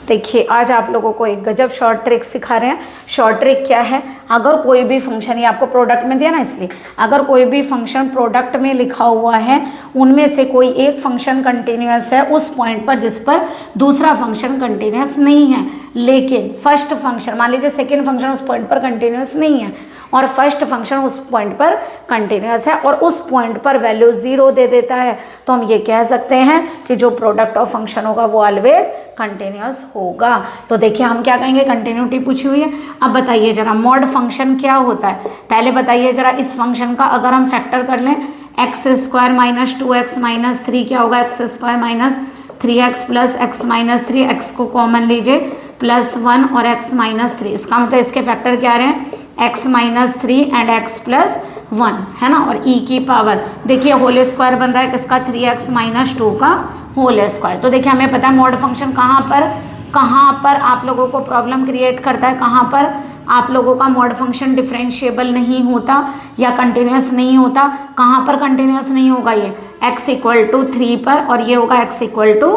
देखिए आज आप लोगों को एक गजब शॉर्ट ट्रिक सिखा रहे हैं। शॉर्ट ट्रिक क्या है, अगर कोई भी फंक्शन, ये आपको प्रोडक्ट में दिया ना, इसलिए अगर कोई भी फंक्शन प्रोडक्ट में लिखा हुआ है, उनमें से कोई एक फंक्शन कंटिन्यूअस है उस पॉइंट पर जिस पर दूसरा फंक्शन कंटिन्यूअस नहीं है, लेकिन फर्स्ट फंक्शन, मान लीजिए सेकेंड फंक्शन उस पॉइंट पर कंटिन्यूअस नहीं है और फर्स्ट फंक्शन उस पॉइंट पर कंटिन्यूअस है और उस पॉइंट पर वैल्यू 0 दे देता है, तो हम ये कह सकते हैं कि जो प्रोडक्ट ऑफ फंक्शन होगा वो ऑलवेज कंटिन्यूअस होगा। तो देखिए हम क्या कहेंगे, कंटिन्यूटी पूछी हुई है। अब बताइए जरा मॉड फंक्शन क्या होता है, पहले बताइए जरा इस फंक्शन का अगर हम फैक्टर कर लें, x square minus 2x minus 3 क्या होगा, x square minus 3x plus x minus 3, x को कॉमन लीजिए प्लस 1 और x माइनस 3, इसका मतलब इसके फैक्टर क्या रहे हैं, x minus 3 and x plus 1 है ना, और e की पावर देखिए होल स्क्वायर बन रहा है किसका, 3x माइनस 2 का होल स्क्वायर। तो देखिए हमें पता है मॉड फंक्शन कहाँ पर आप लोगों को प्रॉब्लम क्रिएट करता है, कहाँ पर आप लोगों का मॉड फंक्शन डिफरेंशिएबल नहीं होता या कंटिन्यूअस नहीं होता, कहाँ पर कंटिन्यूअस नहीं होगा, ये x इक्वल टू 3 पर और ये होगा x इक्वल टू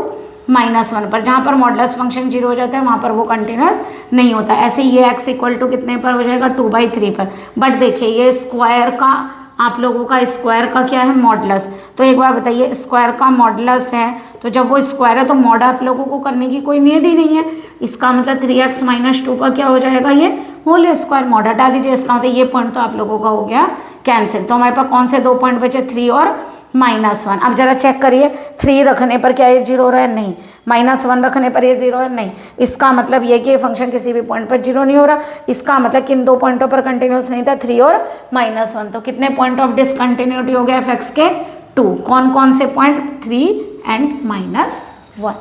-1 पर। जहाँ पर मॉडुलस फंक्शन 0 हो जाता है वहाँ पर वो कंटिन्यूअस नहीं होता। ऐसे ये x इक्वल टू कितने पर हो जाएगा, 2/3 पर। बट देखिए ये स्क्वायर का, आप लोगों का स्क्वायर का क्या है, मॉडुलस। तो एक बार बताइए स्क्वायर का मॉडुलस है, तो जब वो स्क्वायर है तो मॉड आप लोगों को करने की कोई नीड ही नहीं है। इसका मतलब 3x माइनस 2 का क्या हो जाएगा, ये होल स्क्वायर। मॉड हटा दीजिए, इसका मतलब ये पॉइंट तो आप लोगों का हो गया कैंसिल। तो हमारे पास कौन से 2 पॉइंट बचे, 3 और -1। अब जरा चेक करिए 3 रखने पर क्या ये 0 हो रहा है, नहीं। -1 रखने पर ये 0 है, नहीं। इसका मतलब ये कि ये फंक्शन किसी भी पॉइंट पर 0 नहीं हो रहा। इसका मतलब किन 2 पॉइंटों पर कंटिन्यूस नहीं था, 3 और -1। तो कितने पॉइंट ऑफ डिसकंटिन्यूटी हो गया f(x) के, 2। कौन कौन से पॉइंट, 3 एंड -1।